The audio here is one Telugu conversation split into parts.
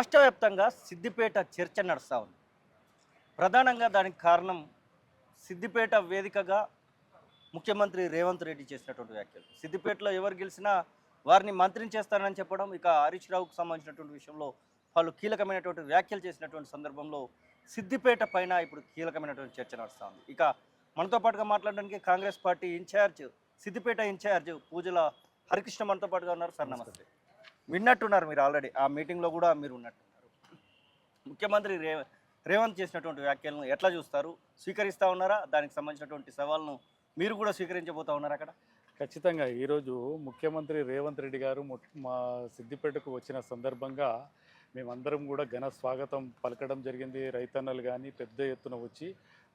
రాష్ట్ర వ్యాప్తంగా సిద్దిపేట చర్చ నడుస్తూ ఉంది. ప్రధానంగా దానికి కారణం సిద్దిపేట వేదికగా ముఖ్యమంత్రి రేవంత్ రెడ్డి చేసినటువంటి వ్యాఖ్యలు. సిద్దిపేటలో ఎవరు గెలిచినా వారిని మంత్రిని చేస్తారని చెప్పడం, ఇక హరీష్ రావుకు సంబంధించినటువంటి విషయంలో వాళ్ళు కీలకమైనటువంటి వ్యాఖ్యలు చేసినటువంటి సందర్భంలో సిద్దిపేట పైన ఇప్పుడు కీలకమైనటువంటి చర్చ నడుస్తూ ఉంది. ఇక మనతో పాటుగా మాట్లాడడానికి Congress party incharge, Siddipet incharge Poojala Harikrishna మనతో పాటుగా ఉన్నారు. సార్ నమస్తే. విన్నట్టున్నారు మీరు, ఆల్రెడీ ఆ మీటింగ్లో కూడా మీరు ఉన్నట్టున్నారు. ముఖ్యమంత్రి రేవంత్ చేసినటువంటి వ్యాఖ్యలను ఎట్లా చూస్తారు? స్వీకరిస్తూ ఉన్నారా? దానికి సంబంధించినటువంటి సవాల్ను మీరు కూడా స్వీకరించబోతా ఉన్నారు అక్కడ? ఖచ్చితంగా ఈరోజు ముఖ్యమంత్రి రేవంత్ రెడ్డి గారు మా సిద్దిపేటకు వచ్చిన సందర్భంగా మేమందరం కూడా ఘన స్వాగతం పలకడం జరిగింది. రైతన్నలు కానీ పెద్ద ఎత్తున వచ్చి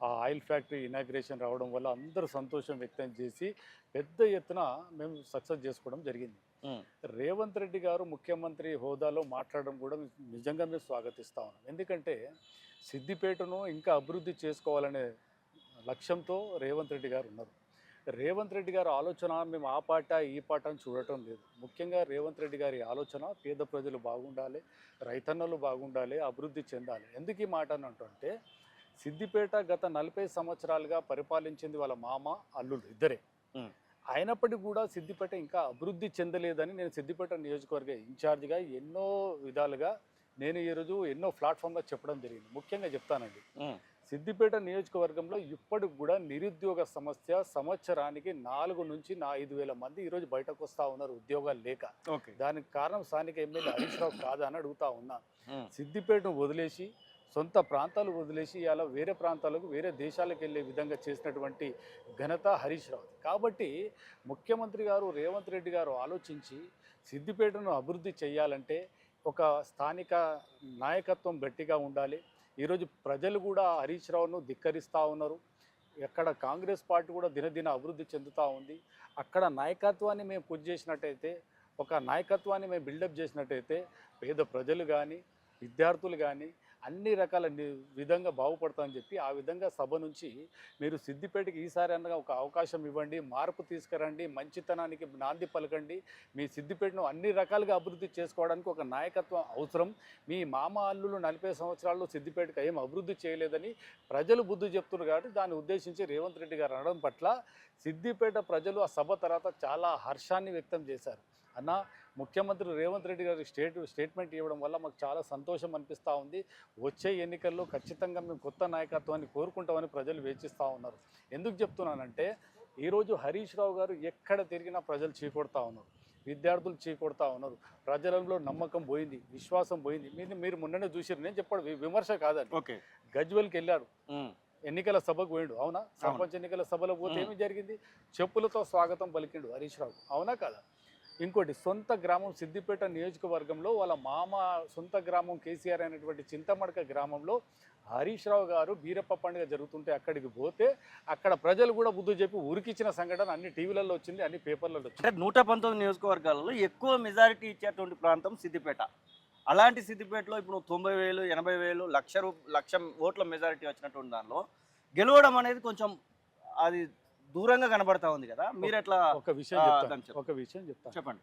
ఆ ఆయిల్ ఫ్యాక్టరీ ఇనాగ్రేషన్ రావడం వల్ల అందరూ సంతోషం వ్యక్తం చేసి పెద్ద ఎత్తున మేము సక్సెస్ చేసుకోవడం జరిగింది. రేవంత్ రెడ్డి గారు ముఖ్యమంత్రి హోదాలో మాట్లాడడం కూడా నిజంగా మేము స్వాగతిస్తా ఉన్నాం. ఎందుకంటే సిద్దిపేటను ఇంకా అభివృద్ధి చేసుకోవాలనే లక్ష్యంతో రేవంత్ రెడ్డి గారు ఉన్నారు. రేవంత్ రెడ్డి గారి ఆలోచన మేము ఆ పాట ఈ పాట అని చూడటం లేదు. ముఖ్యంగా రేవంత్ రెడ్డి గారి ఆలోచన పేద ప్రజలు బాగుండాలి, రైతన్నలు బాగుండాలి, అభివృద్ధి చెందాలి. ఎందుకు ఈ మాట అని అంటే సిద్దిపేట గత 40 సంవత్సరాలుగా పరిపాలించింది వాళ్ళ మామ అల్లుడు ఇద్దరే. అయినప్పటికీ కూడా సిద్దిపేట ఇంకా అభివృద్ధి చెందలేదని నేను సిద్దిపేట నియోజకవర్గ ఇన్ఛార్జిగా ఎన్నో విధాలుగా నేను ఈరోజు ఎన్నో ప్లాట్ఫామ్లో చెప్పడం జరిగింది. ముఖ్యంగా చెప్తానండి, సిద్దిపేట నియోజకవర్గంలో ఇప్పటికి కూడా నిరుద్యోగ సమస్య సంవత్సరానికి 4 నుంచి 5,000 మంది ఈరోజు బయటకు వస్తూ ఉన్నారు ఉద్యోగాలు లేక. దానికి కారణం స్థానిక ఎమ్మెల్యే హరీష్ రావు కాదా అని అడుగుతా ఉన్నా. సిద్దిపేటను వదిలేసి సొంత ప్రాంతాలు వదిలేసి ఇలా వేరే ప్రాంతాలకు వేరే దేశాలకు వెళ్ళే విధంగా చేసినటువంటి ఘనత హరీష్ రావు. కాబట్టి ముఖ్యమంత్రి గారు రేవంత్ రెడ్డి గారు ఆలోచించి సిద్దిపేటను అభివృద్ధి చేయాలంటే ఒక స్థానిక నాయకత్వం గట్టిగా ఉండాలి. ఈరోజు ప్రజలు కూడా హరీష్ రావును ధిక్కరిస్తూ ఉన్నారు. ఎక్కడ కాంగ్రెస్ పార్టీ కూడా దినదిన అభివృద్ధి చెందుతూ ఉంది. అక్కడ నాయకత్వాన్ని మేము పుష్ చేసినట్టయితే, ఒక నాయకత్వాన్ని మేము బిల్డప్ చేసినట్టయితే పేద ప్రజలు కానీ విద్యార్థులు కానీ అన్ని రకాల విధంగా బాగుపడతామని చెప్పి ఆ విధంగా సభ నుంచి మీరు సిద్దిపేటకి ఈసారి అన్నగా ఒక అవకాశం ఇవ్వండి, మార్పు తీసుకురండి, మంచితనానికి నాంది పలకండి, మీ సిద్దిపేటను అన్ని రకాలుగా అభివృద్ధి చేసుకోవడానికి ఒక నాయకత్వం అవసరం. మీ మామ అల్లులు 40 సంవత్సరాల్లో సిద్దిపేటకి ఏం అభివృద్ధి చేయలేదని ప్రజలు బుద్ధి చెప్తున్నారు. కాబట్టి దాన్ని ఉద్దేశించి రేవంత్ రెడ్డి గారు అనడం పట్ల సిద్దిపేట ప్రజలు ఆ సభ తర్వాత చాలా హర్షాన్ని వ్యక్తం చేశారు. అన్న, ముఖ్యమంత్రి రేవంత్ రెడ్డి గారి స్టేట్మెంట్ ఇవ్వడం వల్ల మాకు చాలా సంతోషం అనిపిస్తూ ఉంది. వచ్చే ఎన్నికల్లో ఖచ్చితంగా మేము కొత్త నాయకత్వాన్ని కోరుకుంటామని ప్రజలు వేచిస్తూ ఉన్నారు. ఎందుకు చెప్తున్నానంటే ఈరోజు హరీష్ రావు గారు ఎక్కడ తిరిగినా ప్రజలు చీకొడతా ఉన్నారు, విద్యార్థులు చీకొడతా ఉన్నారు. ప్రజలలో నమ్మకం పోయింది, విశ్వాసం పోయింది. మీరు మొన్ననే చూసారు, నేను చెప్పాడు విమర్శ కాదండి. గజ్వెల్కి వెళ్ళారు, ఎన్నికల సభకు పోయిండు, అవునా? సర్పంచ్ ఎన్నికల సభలో పోతే ఏమి జరిగింది? చెప్పులతో స్వాగతం పలికిండు హరీష్ రావు, అవునా కదా? ఇంకోటి, సొంత గ్రామం సిద్దిపేట నియోజకవర్గంలో వాళ్ళ మామ సొంత గ్రామం కేసీఆర్ అయినటువంటి చింతమడక గ్రామంలో హరీష్ రావు గారు బీరప్ప పండుగ జరుగుతుంటే అక్కడికి పోతే అక్కడ ప్రజలు కూడా బుద్ధి చెప్పి ఉరికిచ్చిన సంఘటన అన్ని టీవీలలో వచ్చింది, అన్ని పేపర్లలో వచ్చింది. 119 నియోజకవర్గాలలో ఎక్కువ మెజారిటీ ఇచ్చేటువంటి ప్రాంతం సిద్దిపేట. అలాంటి సిద్దిపేటలో ఇప్పుడు 90,000, 80,000, లక్ష ఓట్ల మెజారిటీ వచ్చినటువంటి దానిలో గెలవడం అనేది కొంచెం అది దూరంగా కనబడతా ఉంది కదా. మీరు ఎట్లా? ఒక విషయం చెప్తాను, చెప్పండి.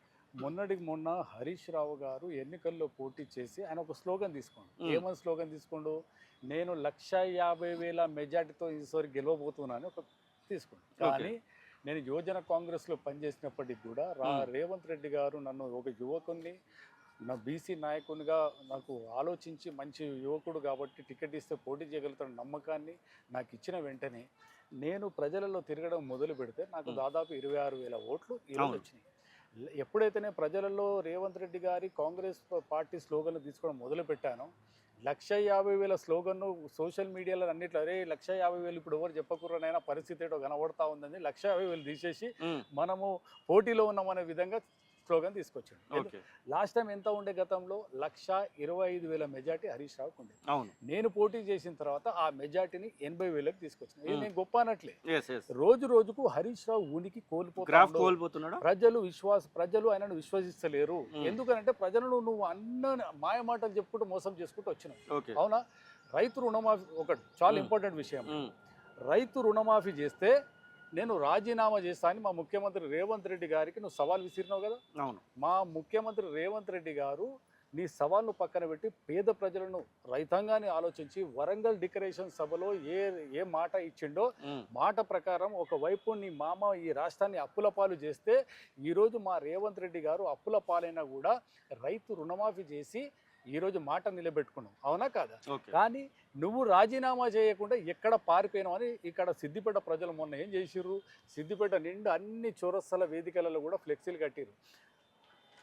మొన్న హరీష్ రావు గారు ఎన్నికల్లో పోటీ చేసి ఆయన ఒక స్లోగన్ తీసుకోండు. ఏమని స్లోగన్ తీసుకోండు? నేను 150,000 మెజార్టీతో ఈసారి గెలవబోతున్నాను ఒక తీసుకోండి. కానీ నేను యువజన కాంగ్రెస్లో పనిచేసినప్పటికీ కూడా రేవంత్ రెడ్డి గారు నన్ను ఒక యువకుని, నా బీసీ నాయకునిగా నాకు ఆలోచించి మంచి యువకుడు కాబట్టి టికెట్ ఇస్తే పోటీ చేయగలుగుతాడు నమ్మకాన్ని నాకు ఇచ్చిన వెంటనే నేను ప్రజలలో తిరగడం మొదలు పెడితే నాకు దాదాపు 26,000 ఓట్లు ఈరోజు వచ్చినాయి. ఎప్పుడైతేనే ప్రజలలో రేవంత్ రెడ్డి గారి కాంగ్రెస్ పార్టీ స్లోగన్ తీసుకోవడం మొదలు పెట్టానో 150,000 స్లోగన్ను సోషల్ మీడియాలో అన్నిట్లో అరే 150,000 ఇప్పుడు ఎవరు చెప్పకూడనైనా పరిస్థితి ఏటో కనబడతా ఉందని 150,000 తీసేసి మనము పోటీలో ఉన్నామనే విధంగా స్లోగన్ తీసుకొచ్చాడు. లాస్ట్ టైం ఎంత ఉండే? గతంలో 125,000 మెజార్టీ హరీష్ రావుకు ఉండే. నేను పోటీ చేసిన తర్వాత ఆ మెజార్టీని 80,000కి తీసుకొచ్చిన. ఇది నేను గొప్ప అనట్లే. రోజు రోజుకు హరీష్ రావు ఉనికి కోల్పోతున్నాడు. ప్రజలు ఆయనను విశ్వసిస్తలేరు. ఎందుకనంటే ప్రజలను నువ్వు అన్న మాయ మాటలు చెప్పుకుంటూ మోసం చేసుకుంటూ వచ్చినావు, అవునా? రైతు రుణమాఫీ ఒకటి చాలా ఇంపార్టెంట్ విషయం. రైతు రుణమాఫీ చేస్తే నేను రాజీనామా చేస్తా అని మా ముఖ్యమంత్రి రేవంత్ రెడ్డి గారికి నువ్వు సవాల్ విసిరినావు కదా. అవును, మా ముఖ్యమంత్రి రేవంత్ రెడ్డి గారు నీ సవాల్ను పక్కన పెట్టి పేద ప్రజలను రైతాంగాన్ని ఆలోచించి వరంగల్ డిక్లరేషన్ సభలో ఏ మాట ఇచ్చిండో మాట ప్రకారం ఒకవైపు నీ మామ ఈ రాష్ట్రాన్ని అప్పుల పాలు చేస్తే ఈరోజు మా రేవంత్ రెడ్డి గారు అప్పుల పాలైనా కూడా రైతు రుణమాఫీ చేసి ఈరోజు మాట నిలబెట్టుకున్నావు, అవునా కాదా? కానీ నువ్వు రాజీనామా చేయకుండా ఎక్కడ పారిపోయినావు అని ఇక్కడ సిద్దిపేట ప్రజలు మొన్న ఏం చేసిర్రు, సిద్దిపేట నిండా అన్ని చౌరస్తాల వేదికలలో కూడా ఫ్లెక్సీలు కట్టిరు.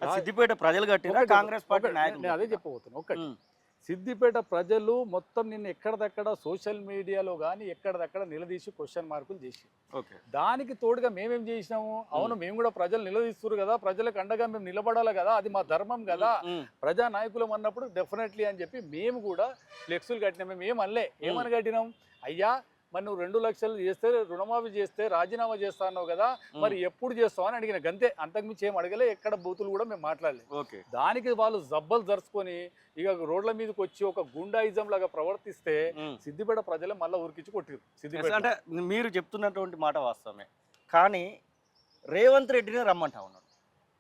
సిద్దిపేట ప్రజలు కట్టినా కాంగ్రెస్ పార్టీ నాయకులు? నేను అదే చెప్పబోతున్నా. ఒకటి, సిద్దిపేట ప్రజలు మొత్తం నిన్ను ఎక్కడిదక్కడ సోషల్ మీడియాలో కానీ ఎక్కడిదక్కడ నిలదీసి క్వశ్చన్ మార్కులు చేసి, దానికి తోడుగా మేమేం చేసినాము, అవును మేము కూడా ప్రజలు నిలదీస్తున్నారు కదా, ప్రజలకు అండగా మేము నిలబడాలి కదా, అది మా ధర్మం కదా, ప్రజా నాయకులం అన్నప్పుడు డెఫినెట్లీ అని చెప్పి మేము కూడా ఫ్లెక్సులు కట్టినాం. మేము ఏమనలే, ఏమని కట్టినాం, అయ్యా మరి నువ్వు 2 లక్షలు చేస్తే రుణమాఫీ చేస్తే రాజీనామా చేస్తా అన్నావు కదా, మరి ఎప్పుడు చేస్తావు అని అడిగిన, గంతే, అంతకుమించి ఏం అడగలే, ఎక్కడ బూతులు కూడా మేము మాట్లాడలేదు. దానికి వాళ్ళు జబ్బలు జరుచుకొని ఇక రోడ్ల మీదకి వచ్చి ఒక గుండాయిజం లాగా ప్రవర్తిస్తే సిద్దిపేట ప్రజలే మళ్ళీ ఉరికించి కొట్టిరు. సిద్దిపేట అంటే మీరు చెప్తున్నటువంటి మాట వాస్తవమే, కానీ రేవంత్ రెడ్డిని రమ్మంటా ఉన్నాడు.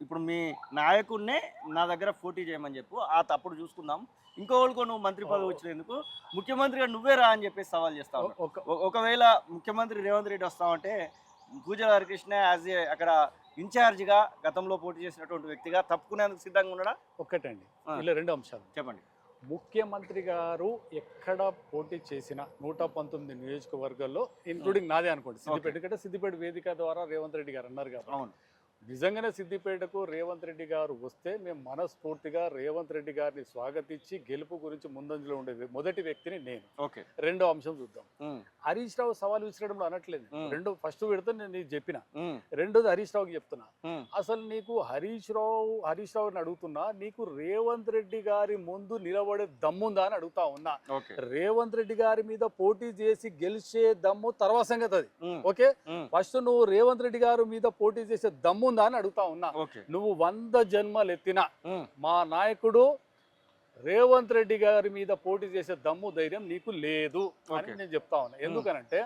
ఇప్పుడు మీ నాయకుడినే నా దగ్గర పోటీ చేయమని చెప్పు, ఆ తప్పుడు చూసుకుందాం, ఇంకోళ్ళకో నువ్వు మంత్రి పదవి వచ్చినందుకు ముఖ్యమంత్రిగా నువ్వే రా అని చెప్పేసి సవాల్ చేస్తావు. ఒకవేళ ముఖ్యమంత్రి రేవంత్ రెడ్డి వస్తామంటే పూజల హరికృష్ణ యాజ్ ఏ అక్కడ ఇన్ఛార్జిగా గతంలో పోటీ చేసినటువంటి వ్యక్తిగా తప్పుకునేందుకు సిద్ధంగా ఉన్నాడా? ఒక్కటండి, ఇలా 2 అంశాలు చెప్పండి. ముఖ్యమంత్రి గారు ఎక్కడ పోటీ చేసిన 119 నియోజకవర్గాల్లో ఇంక్లూడింగ్ నాదే అనుకోండి, సిద్దిపేట కంటే సిద్దిపేట వేదిక ద్వారా రేవంత్ రెడ్డి గారు అన్నారు కాబట్టి, అవును నిజంగానే సిద్దిపేటకు రేవంత్ రెడ్డి గారు వస్తే మేము మనస్ఫూర్తిగా రేవంత్ రెడ్డి గారిని స్వాగతించి గెలుపు గురించి ముందంజలో ఉండేది మొదటి వ్యక్తిని నేను. రెండో అంశం చూద్దాం. హరీష్ రావు సవాల్ విసిరడంలో అనట్లేదు, ఫస్ట్ పెడితే నేను నీకు చెప్పిన, రెండోది హరీష్ రావుకి చెప్తున్నా, అసలు నీకు హరీష్ రావుని అడుగుతున్నా, నీకు రేవంత్ రెడ్డి గారి ముందు నిలబడే దమ్ముందా అని అడుగుతా ఉన్నా. రేవంత్ రెడ్డి గారి మీద పోటీ చేసి గెలిచే దమ్ము తర్వాత సంగతి అది, ఓకే, ఫస్ట్ నువ్వు రేవంత్ రెడ్డి గారి మీద పోటీ చేసే దమ్ము అని అడుగుతా ఉన్నా. నువ్వు 100 జన్మలు ఎత్తినా మా నాయకుడు రేవంత్ రెడ్డి గారి మీద పోటీ చేసే దమ్ము ధైర్యం నీకు లేదు అని నేను చెప్తా ఉన్నా. ఎందుకనంటే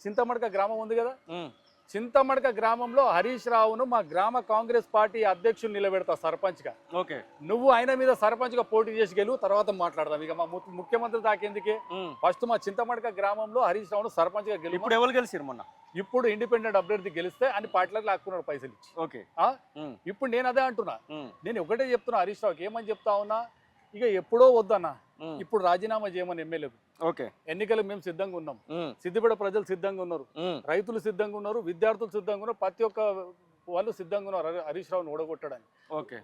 చింతమడక గ్రామం ఉంది కదా, చింతమడక గ్రామంలో హరీష్ రావును మా గ్రామ కాంగ్రెస్ పార్టీ అధ్యక్షుడు నిలబెడతా సర్పంచ్ గా. నువ్వు ఆయన మీద సర్పంచ్ గా పోటీ చేసి గెలువు, తర్వాత మాట్లాడదాం. ఇక మా ముఖ్యమంత్రి దాకేందుకే, ఫస్ట్ మా చింతమడక గ్రామంలో హరీష్ రావును సర్పంచ్ గా గెలువు. ఇప్పుడు ఎవరు గెలిచారు మొన్న? ఇప్పుడు ఇండిపెండెంట్ అభ్యర్థి గెలిస్తే అన్ని పార్టీలకు లాక్కున్నాడు పైసలు ఇచ్చి. ఇప్పుడు నేను అదే అంటున్నా, నేను ఒకటే చెప్తున్నా హరీష్ రావుకి, ఏమని చెప్తా ఉన్నా, ఇక ఎప్పుడో వద్దన్నా, ఇప్పుడు రాజీనామా చేయమని ఎమ్మెల్యేకు. ఎన్నికలు మేము సిద్ధంగా ఉన్నాం, సిద్దిపేట ప్రజలు సిద్ధంగా ఉన్నారు, రైతులు సిద్ధంగా ఉన్నారు, విద్యార్థులు సిద్ధంగా ఉన్నారు, ప్రతి ఒక్క వాళ్ళు సిద్ధంగా ఉన్నారు హరీష్ రావుని ఓడగొట్టడానికి.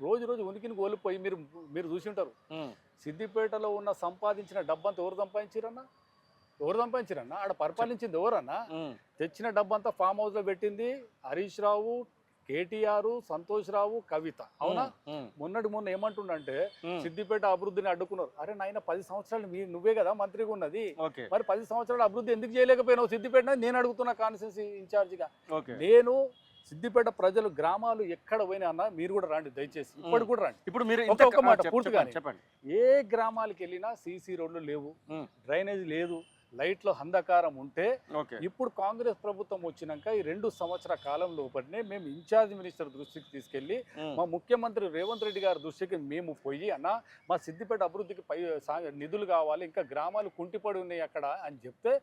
రోజు ఉనికిని కోల్పోయి మీరు చూసి ఉంటారు, సిద్దిపేటలో ఉన్న సంపాదించిన డబ్బంతా ఎవరు సంపాదించిరన్నా, ఆడ పరిపాలించింది ఎవరన్నా? తెచ్చిన డబ్బంతా ఫామ్ హౌస్ లో పెట్టింది హరీష్ రావు, కేటీఆర్, సంతోష్ రావు, కవిత, అవునా? మొన్న ఏమంటుండంటే సిద్దిపేట అభివృద్ధిని అడ్డుకున్నారు. అరే నాయన, 10 సంవత్సరాలు నువ్వే కదా మంత్రిగా ఉన్నది, మరి 10 సంవత్సరాలు అభివృద్ధి ఎందుకు చేయలేకపోయినావు సిద్దిపేట? నేను అడుగుతున్నా కాన్స్టిట్యూన్సీ ఇన్ఛార్జిగా. నేను సిద్దిపేట ప్రజలు గ్రామాలు ఎక్కడ పోయినా అన్న, మీరు కూడా రండి దయచేసి, ఇప్పటికి కూడా రండి. ఇప్పుడు మీరు ఒక మాట పూర్తిగా చెప్పండి, ఏ గ్రామాలకు వెళ్ళినా సీసీ రోడ్లు లేవు, డ్రైనేజ్ లేదు, లైట్లో అంధకారం ఉంటే, ఇప్పుడు కాంగ్రెస్ ప్రభుత్వం వచ్చినాక ఈ 2 సంవత్సరాల కాలం లోపలనే మేము ఇన్ఛార్జ్ మినిస్టర్ దృష్టికి తీసుకెళ్లి మా ముఖ్యమంత్రి రేవంత్ రెడ్డి గారి దృష్టికి మేము పోయి, అన్న మా సిద్దిపేట అభివృద్ధికి నిధులు కావాలి, ఇంకా గ్రామాలు కుంటిపడి ఉన్నాయి అక్కడ అని చెప్తే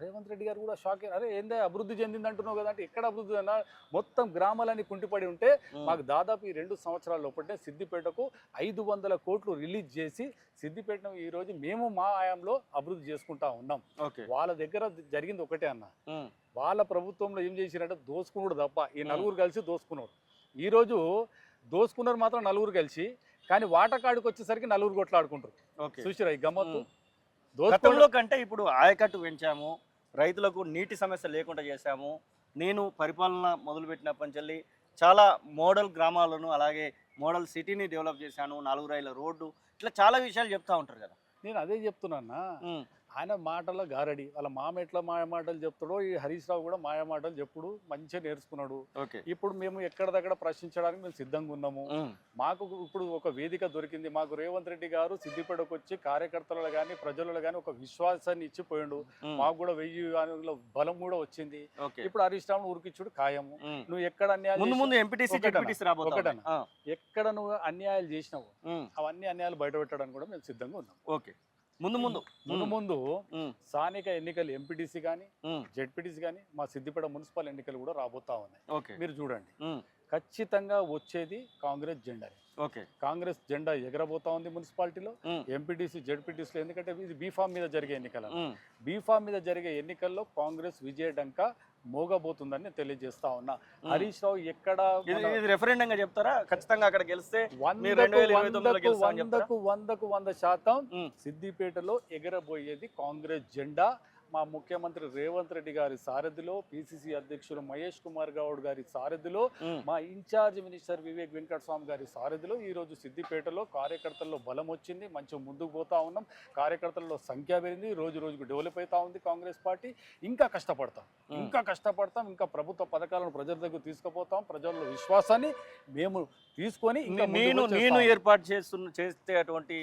రేవంత్ రెడ్డి గారు కూడా షాక్ అయ్యారు. అరే ఏందే అభివృద్ధి చెందింది అంటున్నావు కదా అంటే, ఎక్కడ అభివృద్ధి అన్నా, మొత్తం గ్రామాలన్నీ కుంటిపడి ఉంటే మాకు దాదాపు ఈ 2 సంవత్సరాల లోపలనే సిద్దిపేటకు 500 కోట్లు రిలీజ్ చేసి సిద్దిపేటను ఈ రోజు మేము మా ఆయంలో అభివృద్ధి చేసుకుంటా ఉన్నాం. వాళ్ళ దగ్గర జరిగింది ఒకటే అన్న, వాళ్ళ ప్రభుత్వంలో ఏం చేసినట్టు దోసుకున్నాడు తప్ప, ఈ 4 కలిసి దోసుకున్నాడు. ఈ రోజు దోసుకున్నారు మాత్రం 4 కలిసి, కానీ వాటకాడికి వచ్చేసరికి 4 కొట్లాడుకుంటారు. చూసిరా ఈ గమ్మత్తు. గతంలో కంటే ఇప్పుడు ఆయకట్టు పెంచాము, రైతులకు నీటి సమస్య లేకుండా చేశాము, నేను పరిపాలన మొదలుపెట్టినప్పటి నుంచి చాలా మోడల్ గ్రామాలను అలాగే మోడల్ సిటీని డెవలప్ చేశాను, 4 రైళ్ళ రోడ్డు, ఇట్లా చాలా విషయాలు చెప్తా ఉంటారు కదా. నేను అదే చెప్తున్నా, ఆయన మాటల గారడి, వాళ్ళ మామ ఎట్లా మాయ మాటలు చెప్తాడో ఈ హరీష్ రావు కూడా మాయ మాటలు చెప్పుడు మంచిగా నేర్చుకున్నాడు. ఓకే. ఇప్పుడు మేము ఎక్కడ దగ్గర ప్రశ్నించడానికి మేము సిద్ధంగా ఉన్నాము. మాకు ఇప్పుడు ఒక వేదిక దొరికింది. మాకు రేవంత్ రెడ్డి గారు సిద్దిపేటకు వచ్చి కార్యకర్తలు కానీ ప్రజలు కానీ ఒక విశ్వాసాన్ని ఇచ్చిపోయాడు. మాకు కూడా 1000 బలం కూడా వచ్చింది. ఇప్పుడు హరీష్ రావును ఉరికిచ్చుడు ఖాయము. నువ్వు ఎక్కడ ఎక్కడ నువ్వు అన్యాయాలు చేసినావు అవన్నీ అన్యాయాలు బయట పెట్టడానికి కూడా మేము సిద్ధంగా ఉన్నాం. ఓకే. ముందు స్థానిక ఎన్నికలు ఎంపీటీసీ కానీ జెడ్పీటీసీ కానీ మా సిద్దిపేట మున్సిపల్ ఎన్నికలు కూడా రాబోతా ఉన్నాయి. మీరు చూడండి, ఖచ్చితంగా వచ్చేది కాంగ్రెస్ జెండా. కాంగ్రెస్ జెండా ఎగరబోతా ఉంది మున్సిపాలిటీలో, ఎంపీటీసీ జెడ్పీటీసీలో. ఎందుకంటే ఇది బీఫామ్ మీద జరిగే ఎన్నికలు. బీఫామ్ మీద జరిగే ఎన్నికల్లో కాంగ్రెస్ విజయడంక మోగబోతుందని తెలియజేస్తా ఉన్నా. హరీష్ రావు ఎక్కడ రెఫరెండం గా చెప్తారా? ఖచ్చితంగా అక్కడ గెలిస్తే 100% సిద్దిపేటలో ఎగరబోయేది కాంగ్రెస్ జెండా. మా ముఖ్యమంత్రి రేవంత్ రెడ్డి గారి సారథిలో, పిసిసి అధ్యక్షులు మహేష్ కుమార్ గౌడ్ గారి సారథిలో, మా ఇన్ఛార్జ్ మినిస్టర్ వివేక్ వెంకటస్వామి గారి సారథిలో ఈరోజు సిద్దిపేటలో కార్యకర్తల్లో బలం వచ్చింది. మంచిగా ముందుకు పోతా ఉన్నాం. కార్యకర్తల్లో సంఖ్య పెరిగింది. రోజు రోజుకు డెవలప్ అవుతా ఉంది కాంగ్రెస్ పార్టీ. ఇంకా కష్టపడతాం. ఇంకా ప్రభుత్వ పథకాలను ప్రజల దగ్గర తీసుకుపోతాం. ప్రజల్లో విశ్వాసాన్ని మేము తీసుకొని నేను ఏర్పాటు చేస్తే అటువంటి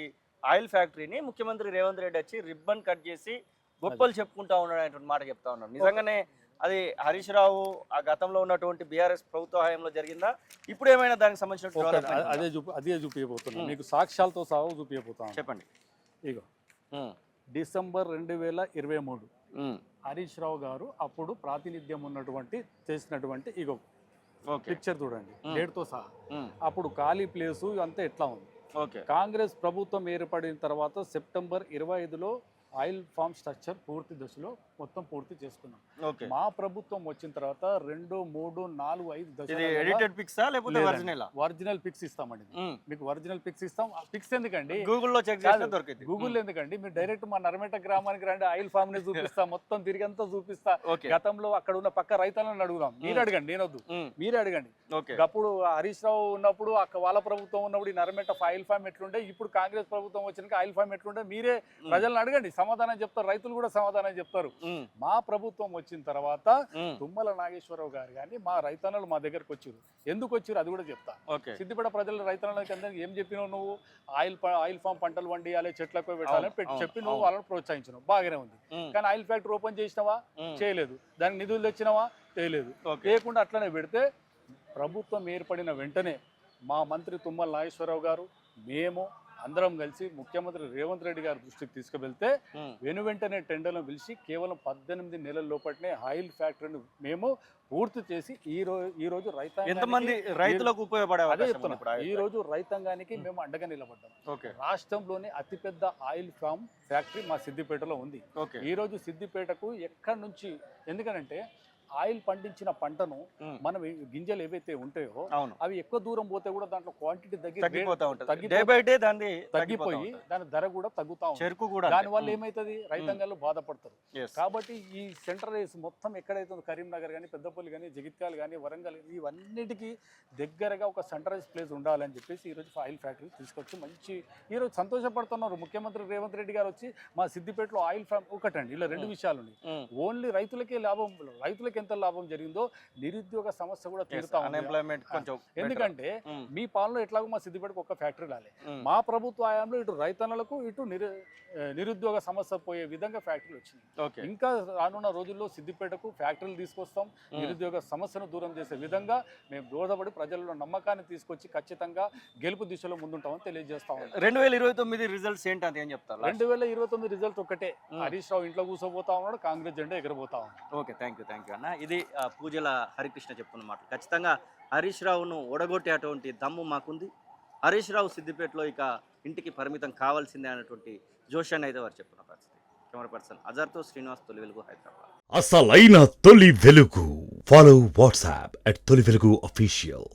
ఆయిల్ ఫ్యాక్టరీని ముఖ్యమంత్రి రేవంత్ రెడ్డి వచ్చి రిబ్బన్ కట్ చేసి గొప్పలు చెప్పుకుంటా ఉన్నాడు మాట చెప్తా ఉన్నాడు. నిజంగానే అది హరీష్ రావు ఆ గతంలో ఉన్నటువంటి బీఆర్ఎస్ ప్రభుత్వ హయాంలో జరిగిందా? ఇప్పుడు ఏమైనా దానికి సంబంధించిన అదే చూపించబోతున్నా మీకు, సాక్ష్యాలతో సహా చూపించబోతాను. చెప్పండి. ఇగో డిసెంబర్ 2023 హరీష్ రావు గారు అప్పుడు ప్రాతినిధ్యం ఉన్నటువంటి చేసినటువంటి ఇగో పిక్చర్ చూడండి, డేట్తో సహా. అప్పుడు ఖాళీ ప్లేసు అంతా ఎట్లా ఉంది. కాంగ్రెస్ ప్రభుత్వం ఏర్పడిన తర్వాత సెప్టెంబర్ 25లో ఆయిల్ ఫామ్ స్ట్రక్చర్ పూర్తి దశలో మొత్తం పూర్తి చేసుకున్నాం. మా ప్రభుత్వం వచ్చిన తర్వాత 2, 3, 4, 5 దశలు ఒరిజినల్ పిక్స్ ఇస్తామండి. మీకు ఒరిజినల్ పిక్స్ ఇస్తాం. పిక్స్ ఎందుకండి గూగుల్లో చెక్ చేస్తే దొరుకుతుంది. గూగుల్ ఎందుకండి, మీరు డైరెక్ట్ మా నర్మేట గ్రామానికి రండి, ఆయిల్ ఫామ్ ని చూపిస్తా, మొత్తం తిరిగంతా చూపిస్తా. గతంలో అక్కడ ఉన్న పక్క రైతులను అడుగుదాం. మీరు అడగండి, నేనొద్దు, మీరే అడగండి. అప్పుడు హరీష్ రావు ఉన్నప్పుడు వాళ్ళ ప్రభుత్వం ఉన్నప్పుడు ఈ నర్మేట ఆయిల్ ఫామ్ ఎట్లుండే, ఇప్పుడు కాంగ్రెస్ ప్రభుత్వం వచ్చినాక ఆయిల్ ఫామ్ ఎట్లుండే మీరే ప్రజలను అడగండి, సమాధానం చెప్తారు. రైతులు కూడా సమాధానం చెప్తారు. మా ప్రభుత్వం వచ్చిన తర్వాత తుమ్మల నాగేశ్వరరావు గారు కానీ మా రైతన్నలు మా దగ్గరకు వచ్చారు. ఎందుకు వచ్చారు అది కూడా చెప్తా. సిద్దిపేట ప్రజల రైతన్నలకి అందరికి ఏం చెప్పినావు నువ్వు? ఆయిల్ ఫామ్ పంటలు వండియాలి, చెట్లకు పెట్టాలని చెప్పి నువ్వు వాళ్ళని ప్రోత్సహించినావు, బాగానే ఉంది. కానీ ఆయిల్ ఫ్యాక్టరీ ఓపెన్ చేసినావా? చేయలేదు. దానికి నిధులు తెచ్చినావా? చేయలేదు. లేకుండా అట్లనే పెడితే ప్రభుత్వం ఏర్పడిన వెంటనే మా మంత్రి తుమ్మల నాగేశ్వరరావు గారు, మేము అందరం కలిసి ముఖ్యమంత్రి రేవంత్ రెడ్డి గారి దృష్టికి తీసుకువెళ్తే వెంటనే టెండర్లను పిలిచి కేవలం 18 నెలల లోపలనే ఆయిల్ ఫ్యాక్టరీని మేము పూర్తి చేసి ఈ రోజు రైతులకు ఉపయోగపడే ఈ రోజు రైతాంగానికి మేము అండగా నిలబడ్డాం. రాష్ట్రంలోని అతిపెద్ద ఆయిల్ ఫామ్ ఫ్యాక్టరీ మా సిద్దిపేటలో ఉంది. ఈ రోజు సిద్దిపేటకు ఎక్కడి నుంచి, ఎందుకనంటే ఆయిల్ పండించిన పంటను మనం గింజలు ఏవైతే ఉంటాయో అవి ఎక్కువ దూరం పోతే కూడా దాంట్లో క్వాంటిటీ తగ్గిపోయి దాని ధర కూడా తగ్గుతా ఉంటుంది. దాని వల్ల ఏమైతుంది, రైతాంగాలు బాధపడతారు. కాబట్టి ఈ సెంట్రలైజ్ మొత్తం ఎక్కడైతే కరీంనగర్ కానీ, పెద్దపల్లి కానీ, జగిత్యాల కానీ, వరంగల్ ఇవన్నిటికీ దగ్గరగా ఒక సెంట్రలైజ్ ప్లేస్ ఉండాలని చెప్పేసి ఈరోజు ఆయిల్ ఫ్యాక్టరీ తీసుకొచ్చి మంచి ఈరోజు సంతోషపడుతున్నారు. ముఖ్యమంత్రి రేవంత్ రెడ్డి గారు వచ్చి మా సిద్దిపేటలో ఆయిల్ ఫ్యామ్ ఒకటండి, ఇలా 2 విషయాలు ఉన్నాయి. ఓన్లీ రైతులకే లాభం, రైతులకి ఎంత లాభం జరిగిందో నిరుద్యోగ సమస్య కూడా తీరుతా ఉంది. ఎందుకంటే మీ పాలనలో ఎట్లాగో మా సిద్దిపేటకు ఒక ఫ్యాక్టరీ రాలే. మా ప్రభుత్వ హయాంలో ఇటు రైతన్నలకు ఇటు నిరుద్యోగ సమస్య పోయే విధంగా ఫ్యాక్టరీలు వచ్చినాయి. ఇంకా రానున్న రోజుల్లో సిద్దిపేటకు ఫ్యాక్టరీలు తీసుకొస్తాం. నిరుద్యోగ సమస్యను దూరం చేసే విధంగా మేము దోహదపడి ప్రజల్లో నమ్మకాన్ని తీసుకొచ్చి ఖచ్చితంగా గెలుపు దిశలో ముందుంటామని తెలియజేస్తాం. 2029 రిజల్ట్స్ ఏంటి అని చెప్తారు? 2029 రిజల్ట్ ఒకటే, హరీష్ రావు ఇంట్లో కూర్చోబోతా ఉన్నాడు, కాంగ్రెస్ జెండా ఎగరబోతా ఉన్నాడు. ఓకే, థ్యాంక్ యూ అన్న. ఇది పూజల హరికృష్ణ చెప్పుకున్నమాట. ఖచ్చితంగా హరీష్ రావును ఓడగొట్టేటువంటి దమ్ము మాకుంది. హరీష్ రావు సిద్దిపేటలో ఇక ఇంటికి పరిమితం కావాల్సిందే అన్నటువంటి జోషాన్ని అయితే వారు చెప్పుకున్న పరిస్థితి. కెమెరా పర్సన్ అజర్తో శ్రీనివాస్, తొలి వెలుగు, హైదరాబాద్. అసలైన తొలి వెలుగు. ఫాలో వాట్సాప్ @తొలి వెలుగు అఫీషియల్.